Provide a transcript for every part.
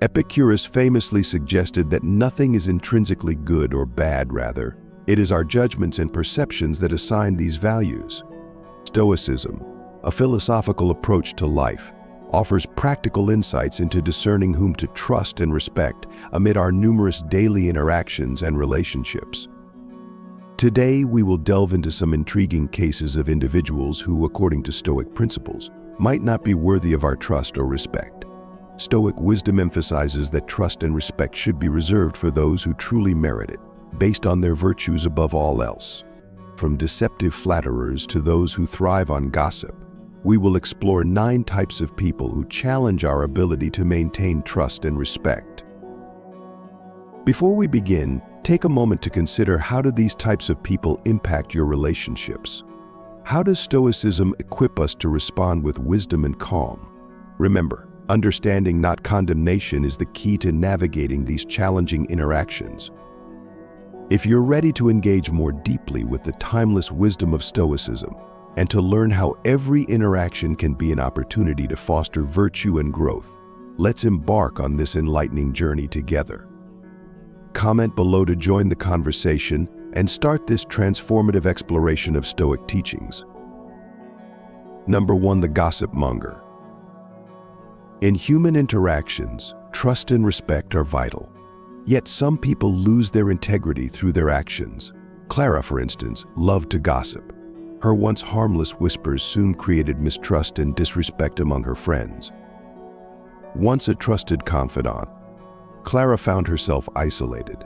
Epicurus famously suggested that nothing is intrinsically good or bad, rather, it is our judgments and perceptions that assign these values. Stoicism, a philosophical approach to life, offers practical insights into discerning whom to trust and respect amid our numerous daily interactions and relationships. Today, we will delve into some intriguing cases of individuals who, according to Stoic principles, might not be worthy of our trust or respect. Stoic wisdom emphasizes that trust and respect should be reserved for those who truly merit it, based on their virtues above all else. From deceptive flatterers to those who thrive on gossip, we will explore 9 types of people who challenge our ability to maintain trust and respect. Before we begin, take a moment to consider, how do these types of people impact your relationships? How does Stoicism equip us to respond with wisdom and calm? Remember, understanding, not condemnation, is the key to navigating these challenging interactions. If you're ready to engage more deeply with the timeless wisdom of Stoicism and to learn how every interaction can be an opportunity to foster virtue and growth, let's embark on this enlightening journey together. Comment below to join the conversation and start this transformative exploration of Stoic teachings. Number 1. The gossip monger. In human interactions, trust and respect are vital. Yet some people lose their integrity through their actions. Clara, for instance, loved to gossip. Her once harmless whispers soon created mistrust and disrespect among her friends. Once a trusted confidant, Clara found herself isolated.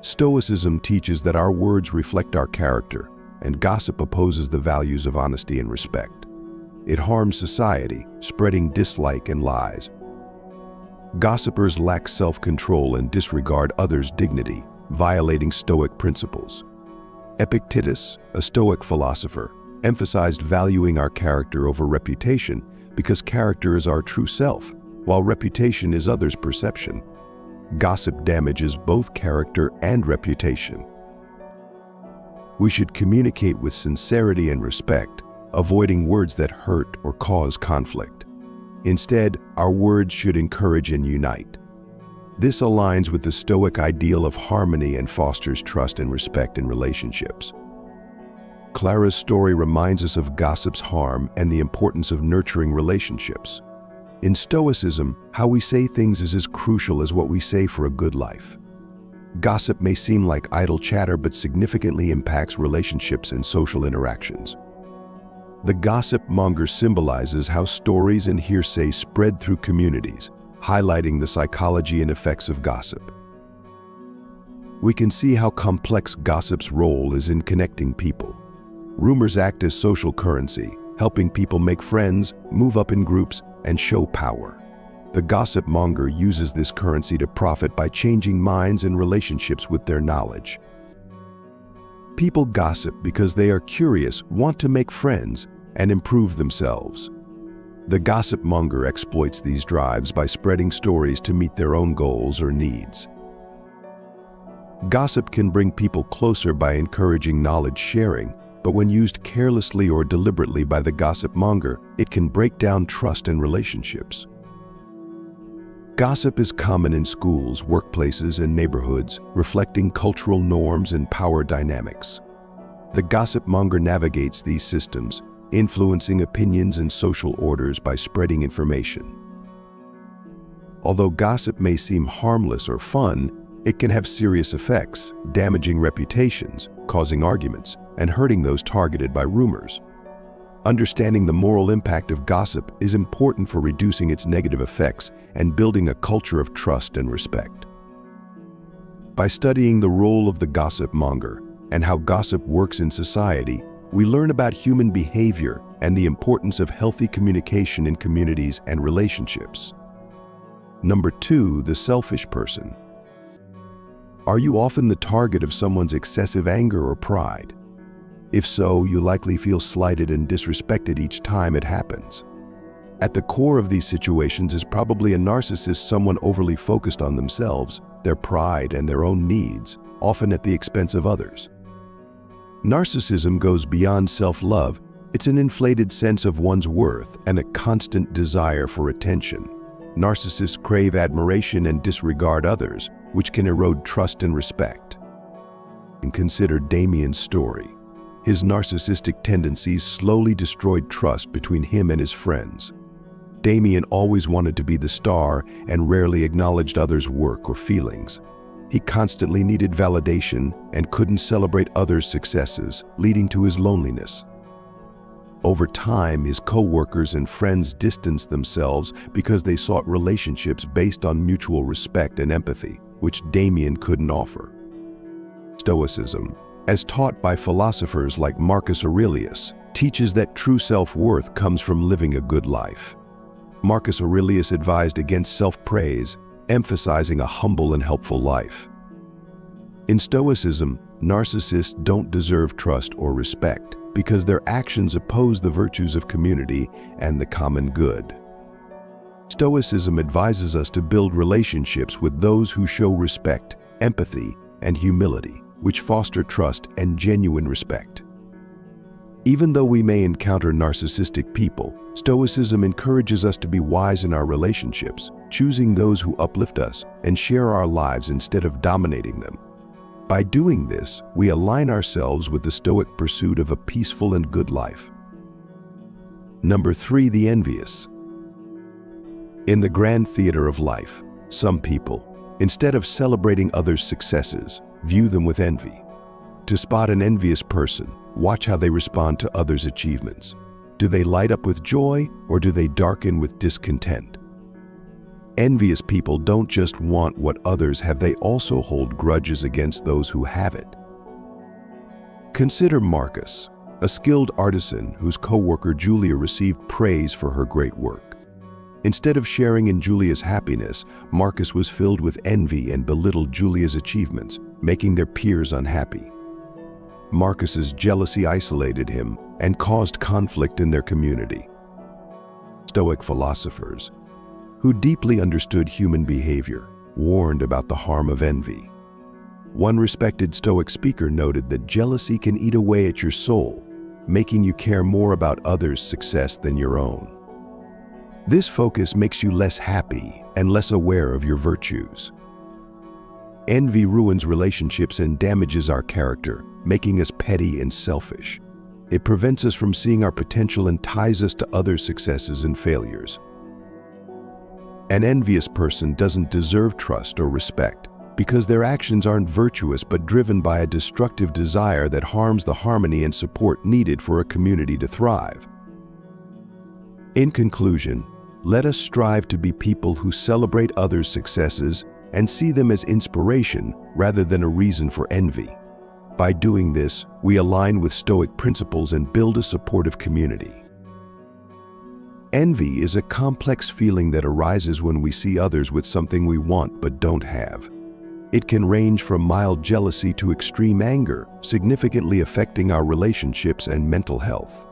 Stoicism teaches that our words reflect our character, and gossip opposes the values of honesty and respect. It harms society, spreading dislike and lies. Gossipers lack self-control and disregard others' dignity, violating Stoic principles. Epictetus, a Stoic philosopher, emphasized valuing our character over reputation because character is our true self, while reputation is others' perception. Gossip damages both character and reputation. We should communicate with sincerity and respect, avoiding words that hurt or cause conflict. Instead, our words should encourage and unite. This aligns with the Stoic ideal of harmony and fosters trust and respect in relationships. Clara's story reminds us of gossip's harm and the importance of nurturing relationships. In Stoicism, how we say things is as crucial as what we say for a good life. Gossip may seem like idle chatter, but significantly impacts relationships and social interactions. The gossip monger symbolizes how stories and hearsay spread through communities, highlighting the psychology and effects of gossip. We can see how complex gossip's role is in connecting people. Rumors act as social currency, helping people make friends, move up in groups, and show power. The gossip monger uses this currency to profit by changing minds and relationships with their knowledge. People gossip because they are curious, want to make friends, and improve themselves. The gossip monger exploits these drives by spreading stories to meet their own goals or needs. Gossip can bring people closer by encouraging knowledge sharing, but when used carelessly or deliberately by the gossip monger, it can break down trust and relationships. Gossip is common in schools, workplaces, and neighborhoods, reflecting cultural norms and power dynamics. The gossip monger navigates these systems, influencing opinions and social orders by spreading information. Although gossip may seem harmless or fun, it can have serious effects, damaging reputations, causing arguments, and hurting those targeted by rumors. Understanding the moral impact of gossip is important for reducing its negative effects and building a culture of trust and respect. By studying the role of the gossip monger and how gossip works in society, we learn about human behavior and the importance of healthy communication in communities and relationships. Number 2, the selfish person. Are you often the target of someone's excessive anger or pride? If so, you likely feel slighted and disrespected each time it happens. At the core of these situations is probably a narcissist, someone overly focused on themselves, their pride, and their own needs, often at the expense of others. Narcissism goes beyond self-love. It's an inflated sense of one's worth and a constant desire for attention. Narcissists crave admiration and disregard others, which can erode trust and respect. And consider Damien's story. His narcissistic tendencies slowly destroyed trust between him and his friends. Damien always wanted to be the star and rarely acknowledged others' work or feelings. He constantly needed validation and couldn't celebrate others' successes, leading to his loneliness. Over time, his co-workers and friends distanced themselves because they sought relationships based on mutual respect and empathy, which Damien couldn't offer. Stoicism, as taught by philosophers like Marcus Aurelius, teaches that true self-worth comes from living a good life. Marcus Aurelius advised against self-praise, emphasizing a humble and helpful life. In Stoicism, narcissists don't deserve trust or respect because their actions oppose the virtues of community and the common good. Stoicism advises us to build relationships with those who show respect, empathy, and humility, which foster trust and genuine respect. Even though we may encounter narcissistic people, Stoicism encourages us to be wise in our relationships, choosing those who uplift us and share our lives instead of dominating them. By doing this, we align ourselves with the Stoic pursuit of a peaceful and good life. Number 3, the envious. In the grand theater of life, some people, instead of celebrating others' successes, view them with envy. To spot an envious person, watch how they respond to others' achievements. Do they light up with joy, or do they darken with discontent? Envious people don't just want what others have, they also hold grudges against those who have it. Consider Marcus, a skilled artisan whose co-worker Julia received praise for her great work. Instead of sharing in Julia's happiness, Marcus was filled with envy and belittled Julia's achievements, making their peers unhappy. Marcus's jealousy isolated him and caused conflict in their community. Stoic philosophers, who deeply understood human behavior, warned about the harm of envy. One respected Stoic speaker noted that jealousy can eat away at your soul, making you care more about others' success than your own. This focus makes you less happy and less aware of your virtues. Envy ruins relationships and damages our character, making us petty and selfish. It prevents us from seeing our potential and ties us to others' successes and failures. An envious person doesn't deserve trust or respect because their actions aren't virtuous but driven by a destructive desire that harms the harmony and support needed for a community to thrive. In conclusion, let us strive to be people who celebrate others' successes and see them as inspiration rather than a reason for envy. By doing this, we align with Stoic principles and build a supportive community. Envy is a complex feeling that arises when we see others with something we want but don't have. It can range from mild jealousy to extreme anger, significantly affecting our relationships and mental health.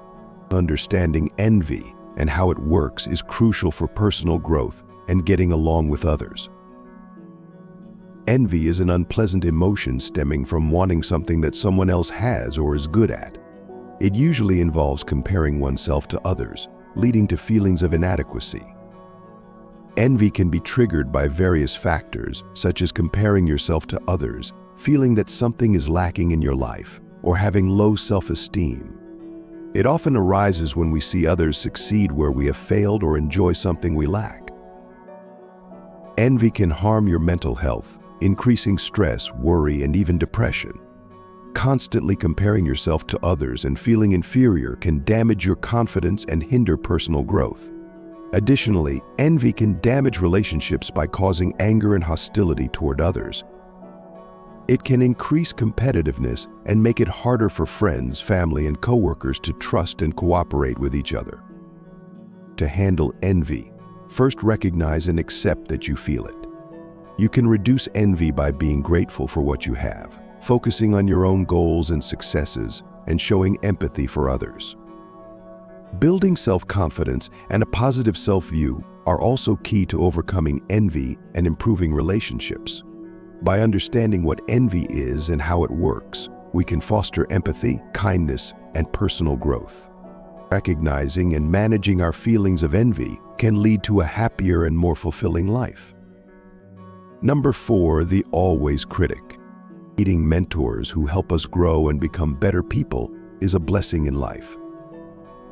Understanding envy and how it works is crucial for personal growth and getting along with others. Envy is an unpleasant emotion stemming from wanting something that someone else has or is good at. It usually involves comparing oneself to others, leading to feelings of inadequacy. Envy can be triggered by various factors, such as comparing yourself to others, feeling that something is lacking in your life, or having low self-esteem. It often arises when we see others succeed where we have failed or enjoy something we lack. Envy can harm your mental health, increasing stress, worry, and even depression. Constantly comparing yourself to others and feeling inferior can damage your confidence and hinder personal growth. Additionally, envy can damage relationships by causing anger and hostility toward others. It can increase competitiveness and make it harder for friends, family, and coworkers to trust and cooperate with each other. To handle envy, first recognize and accept that you feel it. You can reduce envy by being grateful for what you have, focusing on your own goals and successes, and showing empathy for others. Building self-confidence and a positive self-view are also key to overcoming envy and improving relationships. By understanding what envy is and how it works, we can foster empathy, kindness, and personal growth. Recognizing and managing our feelings of envy can lead to a happier and more fulfilling life. Number 4, the always critic. Meeting mentors who help us grow and become better people is a blessing in life.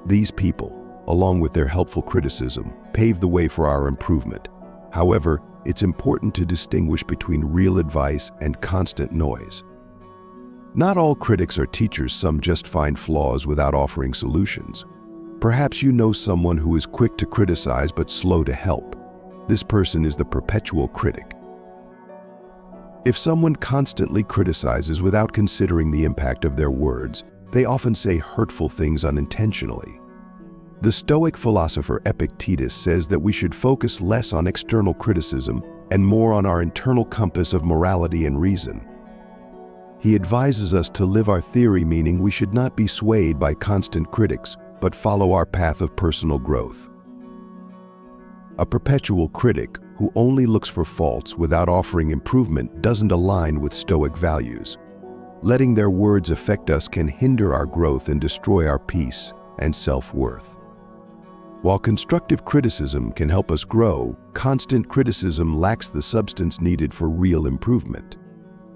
These people, along with their helpful criticism, pave the way for our improvement. However, it's important to distinguish between real advice and constant noise. Not all critics are teachers. Some just find flaws without offering solutions. Perhaps you know someone who is quick to criticize but slow to help. This person is the perpetual critic. If someone constantly criticizes without considering the impact of their words, they often say hurtful things unintentionally. The Stoic philosopher Epictetus says that we should focus less on external criticism and more on our internal compass of morality and reason. He advises us to live our theory, meaning we should not be swayed by constant critics, but follow our path of personal growth. A perpetual critic who only looks for faults without offering improvement doesn't align with Stoic values. Letting their words affect us can hinder our growth and destroy our peace and self-worth. While constructive criticism can help us grow, constant criticism lacks the substance needed for real improvement.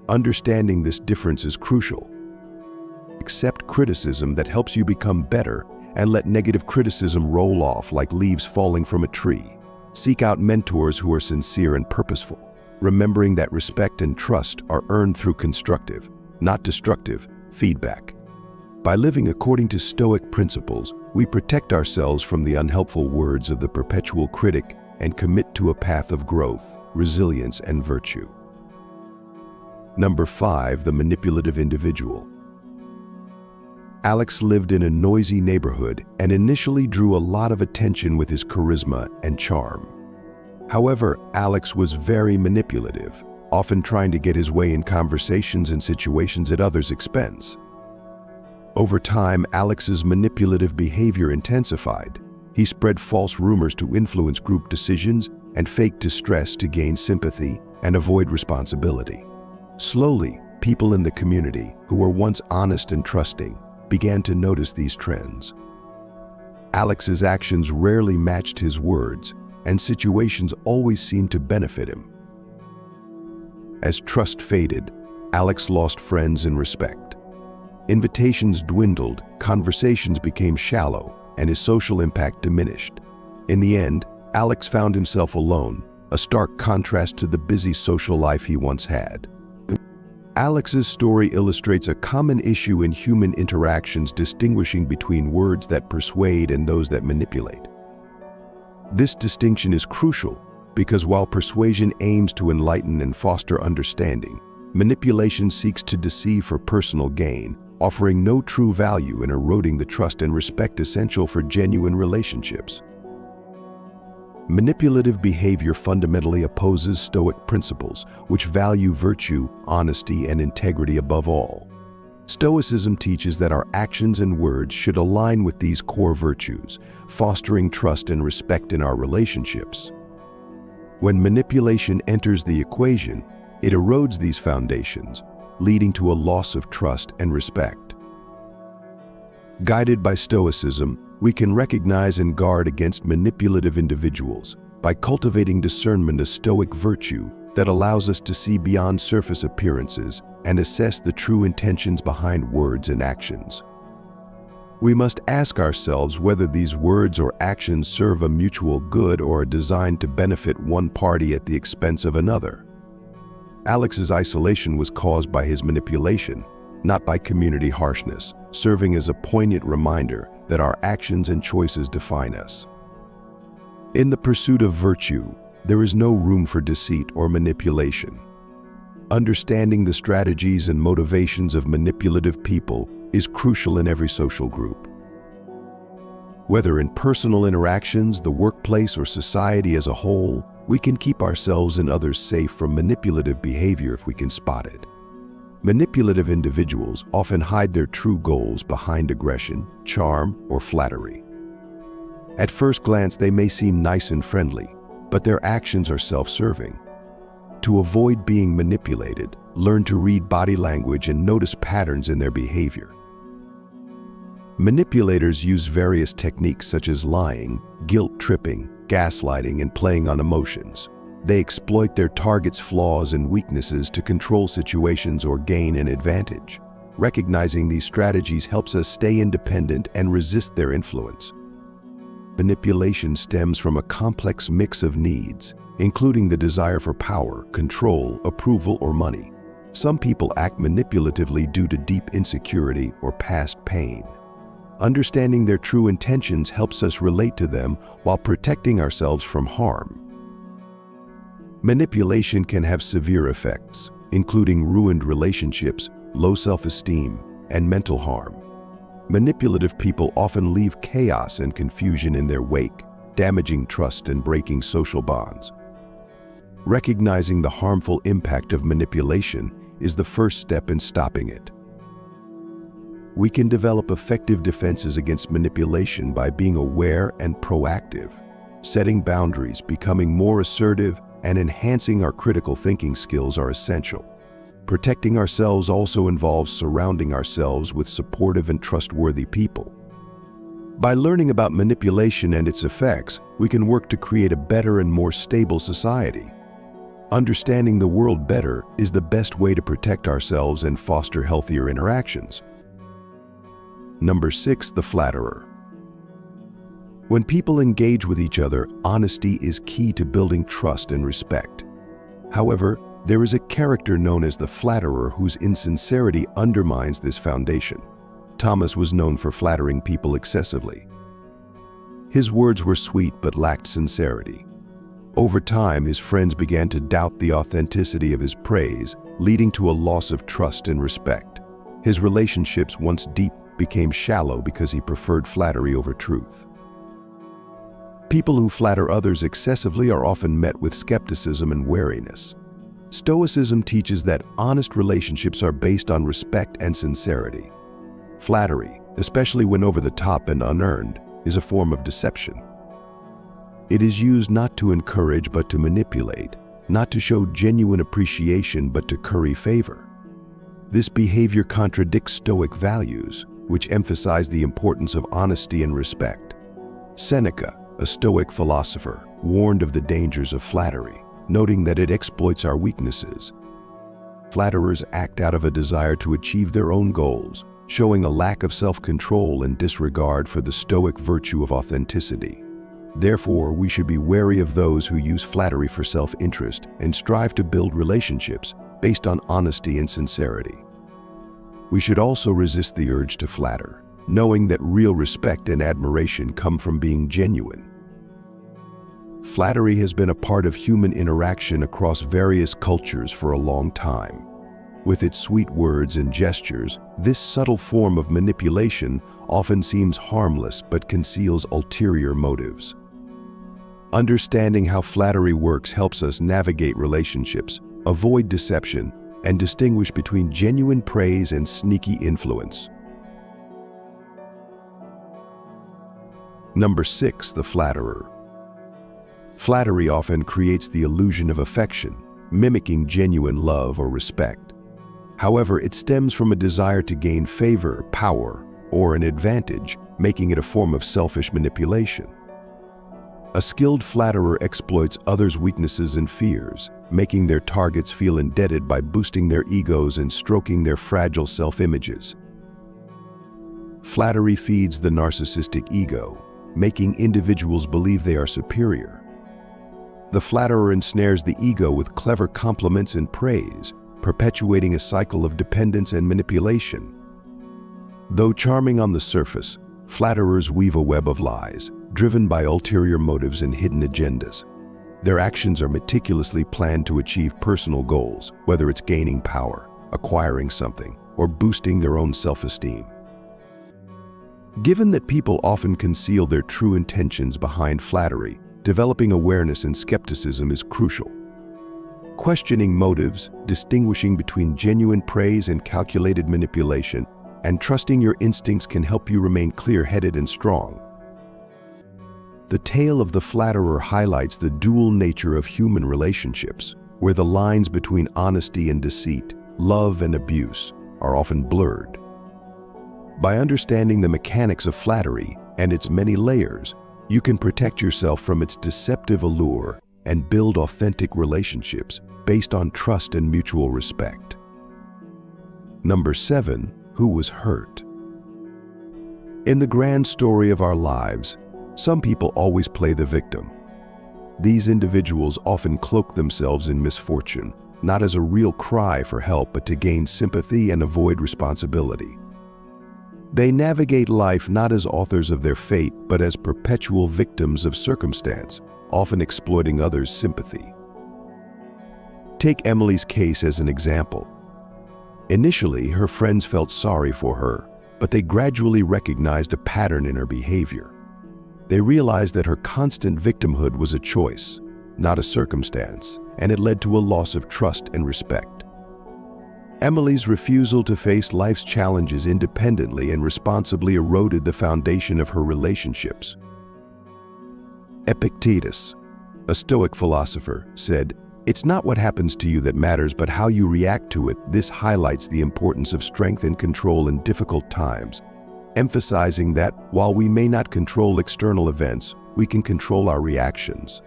Understanding this difference is crucial. Accept criticism that helps you become better and let negative criticism roll off like leaves falling from a tree. Seek out mentors who are sincere and purposeful, remembering that respect and trust are earned through constructive, not destructive, feedback. By living according to Stoic principles, we protect ourselves from the unhelpful words of the perpetual critic and commit to a path of growth, resilience, and virtue. Number 5, the manipulative individual. Alex lived in a noisy neighborhood and initially drew a lot of attention with his charisma and charm. However, Alex was very manipulative, often trying to get his way in conversations and situations at others' expense. Over time, Alex's manipulative behavior intensified. He spread false rumors to influence group decisions and faked distress to gain sympathy and avoid responsibility. Slowly, people in the community, who were once honest and trusting, began to notice these trends. Alex's actions rarely matched his words, and situations always seemed to benefit him. As trust faded, Alex lost friends and respect. Invitations dwindled, conversations became shallow, and his social impact diminished. In the end, Alex found himself alone, a stark contrast to the busy social life he once had. Alex's story illustrates a common issue in human interactions, distinguishing between words that persuade and those that manipulate. This distinction is crucial because while persuasion aims to enlighten and foster understanding, manipulation seeks to deceive for personal gain, offering no true value and eroding the trust and respect essential for genuine relationships. Manipulative behavior fundamentally opposes Stoic principles, which value virtue, honesty, and integrity above all. Stoicism teaches that our actions and words should align with these core virtues, fostering trust and respect in our relationships. When manipulation enters the equation, it erodes these foundations, leading to a loss of trust and respect. Guided by Stoicism, we can recognize and guard against manipulative individuals by cultivating discernment, a Stoic virtue that allows us to see beyond surface appearances and assess the true intentions behind words and actions. We must ask ourselves whether these words or actions serve a mutual good or are designed to benefit one party at the expense of another. Alex's isolation was caused by his manipulation, not by community harshness, serving as a poignant reminder that our actions and choices define us. In the pursuit of virtue, there is no room for deceit or manipulation. Understanding the strategies and motivations of manipulative people is crucial in every social group. Whether in personal interactions, the workplace, or society as a whole, we can keep ourselves and others safe from manipulative behavior if we can spot it. Manipulative individuals often hide their true goals behind aggression, charm, or flattery. At first glance, they may seem nice and friendly, but their actions are self-serving. To avoid being manipulated, learn to read body language and notice patterns in their behavior. Manipulators use various techniques such as lying, guilt-tripping, gaslighting, and playing on emotions. They exploit their target's flaws and weaknesses to control situations or gain an advantage. Recognizing these strategies helps us stay independent and resist their influence. Manipulation stems from a complex mix of needs, including the desire for power, control, approval, or money. Some people act manipulatively due to deep insecurity or past pain. Understanding their true intentions helps us relate to them while protecting ourselves from harm. Manipulation can have severe effects, including ruined relationships, low self-esteem, and mental harm. Manipulative people often leave chaos and confusion in their wake, damaging trust and breaking social bonds. Recognizing the harmful impact of manipulation is the first step in stopping it. We can develop effective defenses against manipulation by being aware and proactive, setting boundaries, becoming more assertive, and enhancing our critical thinking skills are essential. Protecting ourselves also involves surrounding ourselves with supportive and trustworthy people. By learning about manipulation and its effects, we can work to create a better and more stable society. Understanding the world better is the best way to protect ourselves and foster healthier interactions. Number 6, the flatterer. When people engage with each other, honesty is key to building trust and respect. However, there is a character known as the flatterer whose insincerity undermines this foundation. Thomas was known for flattering people excessively. His words were sweet but lacked sincerity. Over time, his friends began to doubt the authenticity of his praise, leading to a loss of trust and respect. His relationships, once deep, became shallow because he preferred flattery over truth. People who flatter others excessively are often met with skepticism and wariness. Stoicism teaches that honest relationships are based on respect and sincerity. Flattery, especially when over the top and unearned, is a form of deception. It is used not to encourage but to manipulate, not to show genuine appreciation but to curry favor. This behavior contradicts Stoic values, which emphasize the importance of honesty and respect. Seneca, a Stoic philosopher, warned of the dangers of flattery, noting that it exploits our weaknesses. Flatterers act out of a desire to achieve their own goals, showing a lack of self-control and disregard for the Stoic virtue of authenticity. Therefore, we should be wary of those who use flattery for self-interest and strive to build relationships based on honesty and sincerity. We should also resist the urge to flatter, knowing that real respect and admiration come from being genuine. Flattery has been a part of human interaction across various cultures for a long time. With its sweet words and gestures, this subtle form of manipulation often seems harmless but conceals ulterior motives. Understanding how flattery works helps us navigate relationships, avoid deception, and distinguish between genuine praise and sneaky influence. Number 6, the flatterer. Flattery often creates the illusion of affection, mimicking genuine love or respect. However, it stems from a desire to gain favor, power, or an advantage, making it a form of selfish manipulation. A skilled flatterer exploits others' weaknesses and fears, making their targets feel indebted by boosting their egos and stroking their fragile self-images. Flattery feeds the narcissistic ego, making individuals believe they are superior. The flatterer ensnares the ego with clever compliments and praise, perpetuating a cycle of dependence and manipulation. Though charming on the surface, flatterers weave a web of lies, driven by ulterior motives and hidden agendas. Their actions are meticulously planned to achieve personal goals, whether it's gaining power, acquiring something, or boosting their own self-esteem. Given that people often conceal their true intentions behind flattery, developing awareness and skepticism is crucial. Questioning motives, distinguishing between genuine praise and calculated manipulation, and trusting your instincts can help you remain clear-headed and strong. The tale of the flatterer highlights the dual nature of human relationships, where the lines between honesty and deceit, love and abuse, are often blurred. By understanding the mechanics of flattery and its many layers, you can protect yourself from its deceptive allure and build authentic relationships based on trust and mutual respect. Number 7, who was hurt? In the grand story of our lives, some people always play the victim. These individuals often cloak themselves in misfortune, not as a real cry for help, but to gain sympathy and avoid responsibility. They navigate life not as authors of their fate, but as perpetual victims of circumstance, often exploiting others' sympathy. Take Emily's case as an example. Initially, her friends felt sorry for her, but they gradually recognized a pattern in her behavior. They realized that her constant victimhood was a choice, not a circumstance, and it led to a loss of trust and respect. Emily's refusal to face life's challenges independently and responsibly eroded the foundation of her relationships. Epictetus, a Stoic philosopher, said, "It's not what happens to you that matters, but how you react to it." This highlights the importance of strength and control in difficult times, emphasizing that while we may not control external events, we can control our reactions.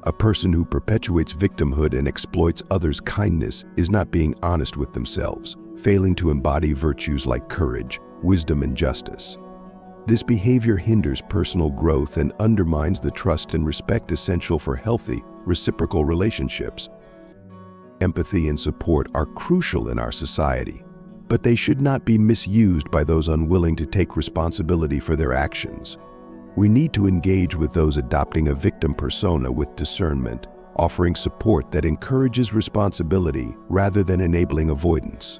A person who perpetuates victimhood and exploits others' kindness is not being honest with themselves, failing to embody virtues like courage, wisdom, and justice. This behavior hinders personal growth and undermines the trust and respect essential for healthy, reciprocal relationships. Empathy and support are crucial in our society, but they should not be misused by those unwilling to take responsibility for their actions. We need to engage with those adopting a victim persona with discernment, offering support that encourages responsibility rather than enabling avoidance.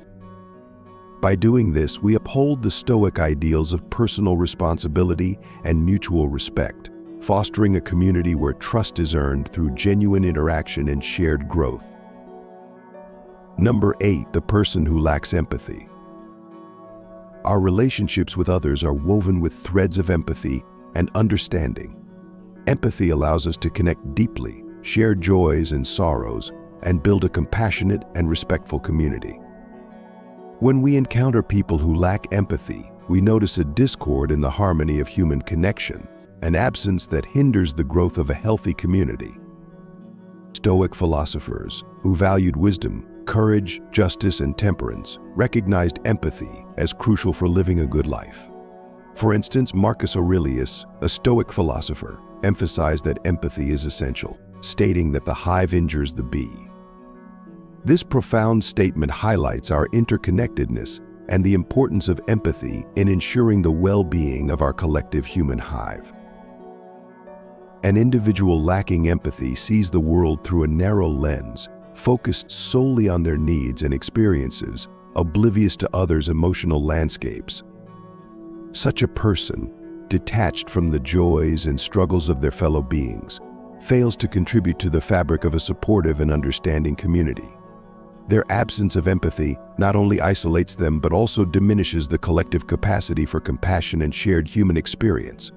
By doing this, we uphold the Stoic ideals of personal responsibility and mutual respect, fostering a community where trust is earned through genuine interaction and shared growth. Number 8, the person who lacks empathy. Our relationships with others are woven with threads of empathy and understanding. Empathy allows us to connect deeply, share joys and sorrows, and build a compassionate and respectful community. When we encounter people who lack empathy, we notice a discord in the harmony of human connection, an absence that hinders the growth of a healthy community. Stoic philosophers, who valued wisdom, courage, justice, and temperance, recognized empathy as crucial for living a good life. For instance, Marcus Aurelius, a Stoic philosopher, emphasized that empathy is essential, stating that the hive injures the bee. This profound statement highlights our interconnectedness and the importance of empathy in ensuring the well-being of our collective human hive. An individual lacking empathy sees the world through a narrow lens, focused solely on their needs and experiences, oblivious to others' emotional landscapes. Such a person, detached from the joys and struggles of their fellow beings, fails to contribute to the fabric of a supportive and understanding community. Their absence of empathy not only isolates them but also diminishes the collective capacity for compassion and shared human experience.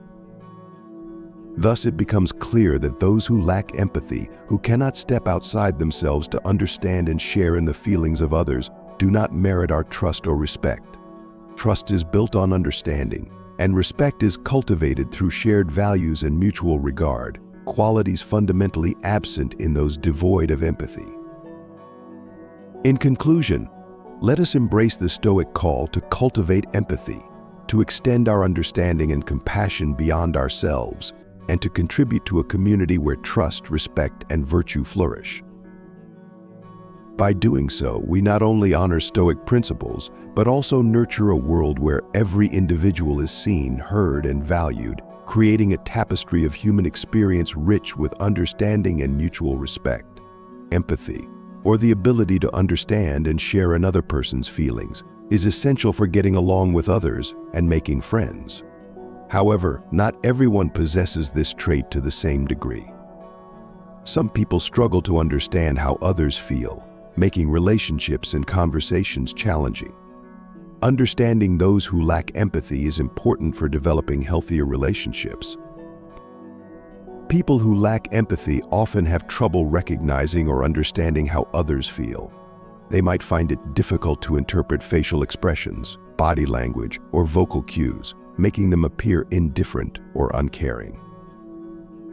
Thus, it becomes clear that those who lack empathy, who cannot step outside themselves to understand and share in the feelings of others, do not merit our trust or respect. Trust is built on understanding, and respect is cultivated through shared values and mutual regard, qualities fundamentally absent in those devoid of empathy. In conclusion, let us embrace the Stoic call to cultivate empathy, to extend our understanding and compassion beyond ourselves, and to contribute to a community where trust, respect, and virtue flourish. By doing so, we not only honor Stoic principles, but also nurture a world where every individual is seen, heard, and valued, creating a tapestry of human experience rich with understanding and mutual respect. Empathy, or the ability to understand and share another person's feelings, is essential for getting along with others and making friends. However, not everyone possesses this trait to the same degree. Some people struggle to understand how others feel, making relationships and conversations challenging. Understanding those who lack empathy is important for developing healthier relationships. People who lack empathy often have trouble recognizing or understanding how others feel. They might find it difficult to interpret facial expressions, body language, or vocal cues, making them appear indifferent or uncaring.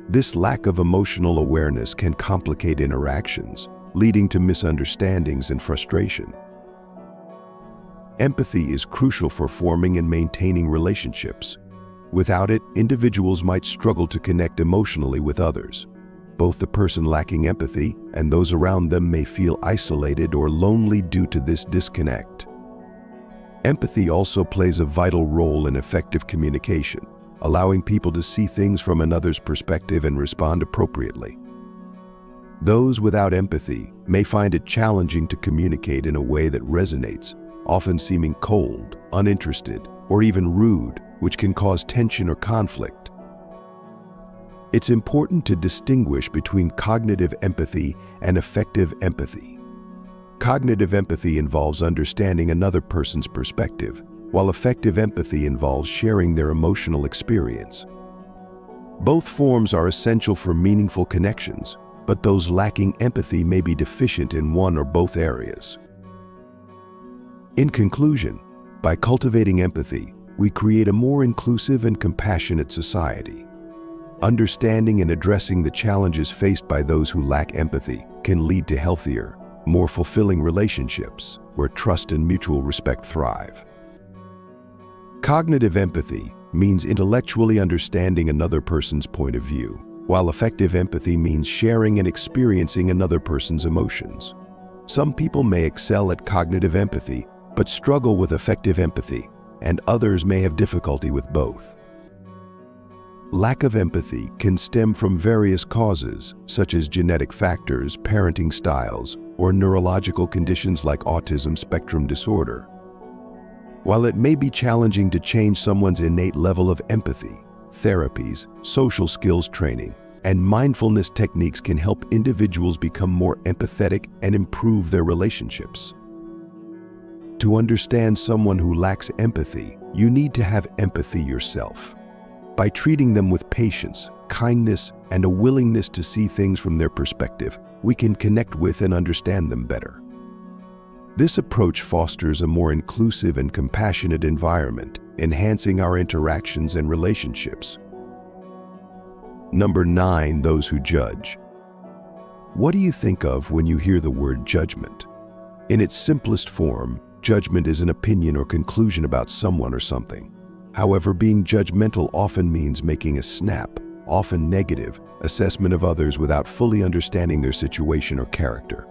This lack of emotional awareness can complicate interactions, leading to misunderstandings and frustration. Empathy is crucial for forming and maintaining relationships. Without it, individuals might struggle to connect emotionally with others. Both the person lacking empathy and those around them may feel isolated or lonely due to this disconnect. Empathy also plays a vital role in effective communication, allowing people to see things from another's perspective and respond appropriately. Those without empathy may find it challenging to communicate in a way that resonates, often seeming cold, uninterested, or even rude, which can cause tension or conflict. It's important to distinguish between cognitive empathy and effective empathy. Cognitive empathy involves understanding another person's perspective, while effective empathy involves sharing their emotional experience. Both forms are essential for meaningful connections, but those lacking empathy may be deficient in one or both areas. In conclusion, by cultivating empathy, we create a more inclusive and compassionate society. Understanding and addressing the challenges faced by those who lack empathy can lead to healthier, more fulfilling relationships where trust and mutual respect thrive. Cognitive empathy means intellectually understanding another person's point of view, while effective empathy means sharing and experiencing another person's emotions. Some people may excel at cognitive empathy, but struggle with effective empathy, and others may have difficulty with both. Lack of empathy can stem from various causes, such as genetic factors, parenting styles, or neurological conditions like autism spectrum disorder. While it may be challenging to change someone's innate level of empathy, therapies, social skills training, and mindfulness techniques can help individuals become more empathetic and improve their relationships. To understand someone who lacks empathy, you need to have empathy yourself. By treating them with patience, kindness, and a willingness to see things from their perspective, we can connect with and understand them better. This approach fosters a more inclusive and compassionate environment, enhancing our interactions and relationships. Number 9, those who judge. What do you think of when you hear the word judgment? In its simplest form, judgment is an opinion or conclusion about someone or something. However, being judgmental often means making a snap, often negative, assessment of others without fully understanding their situation or character.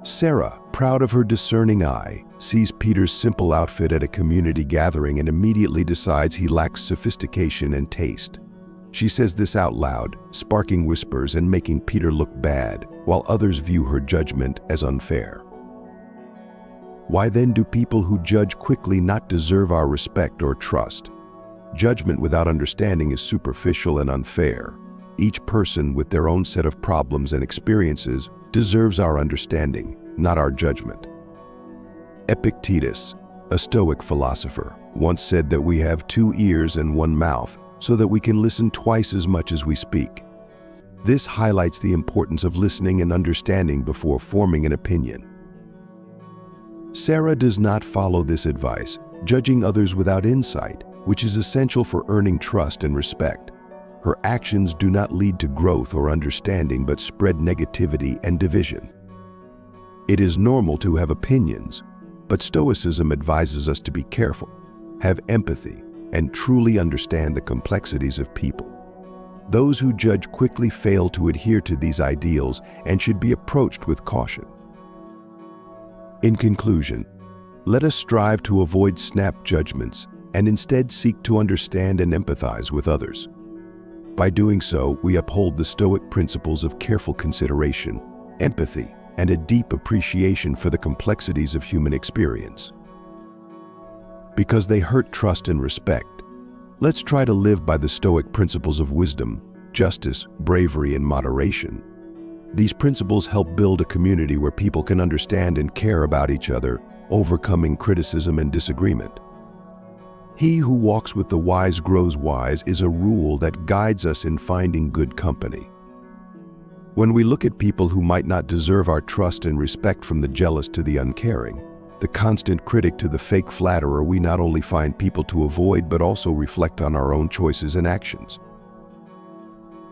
Sarah, proud of her discerning eye, sees Peter's simple outfit at a community gathering and immediately decides he lacks sophistication and taste. She says this out loud, sparking whispers and making Peter look bad, while others view her judgment as unfair. Why then do people who judge quickly not deserve our respect or trust? Judgment without understanding is superficial and unfair. Each person with their own set of problems and experiences deserves our understanding, not our judgment. Epictetus, a Stoic philosopher, once said that we have 2 ears and 1 mouth so that we can listen twice as much as we speak. This highlights the importance of listening and understanding before forming an opinion. Sarah does not follow this advice, judging others without insight, which is essential for earning trust and respect. Her actions do not lead to growth or understanding but spread negativity and division. It is normal to have opinions, but Stoicism advises us to be careful, have empathy, and truly understand the complexities of people. Those who judge quickly fail to adhere to these ideals and should be approached with caution. In conclusion, let us strive to avoid snap judgments and instead seek to understand and empathize with others. By doing so, we uphold the Stoic principles of careful consideration, empathy, and a deep appreciation for the complexities of human experience. Because they hurt trust and respect, let's try to live by the Stoic principles of wisdom, justice, bravery, and moderation. These principles help build a community where people can understand and care about each other, overcoming criticism and disagreement. He who walks with the wise grows wise is a rule that guides us in finding good company. When we look at people who might not deserve our trust and respect, from the jealous to the uncaring, the constant critic to the fake flatterer, we not only find people to avoid but also reflect on our own choices and actions.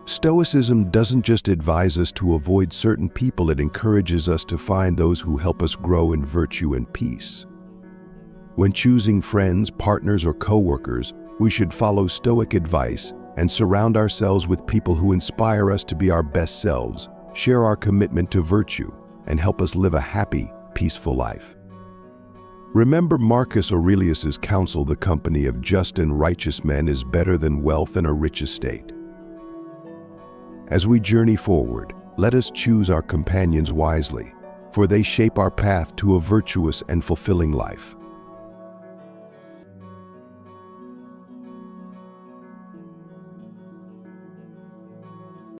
Stoicism doesn't just advise us to avoid certain people, it encourages us to find those who help us grow in virtue and peace. When choosing friends, partners, or co-workers, we should follow Stoic advice and surround ourselves with people who inspire us to be our best selves, share our commitment to virtue, and help us live a happy, peaceful life. Remember Marcus Aurelius's counsel, the company of just and righteous men is better than wealth and a rich estate. As we journey forward, let us choose our companions wisely, for they shape our path to a virtuous and fulfilling life.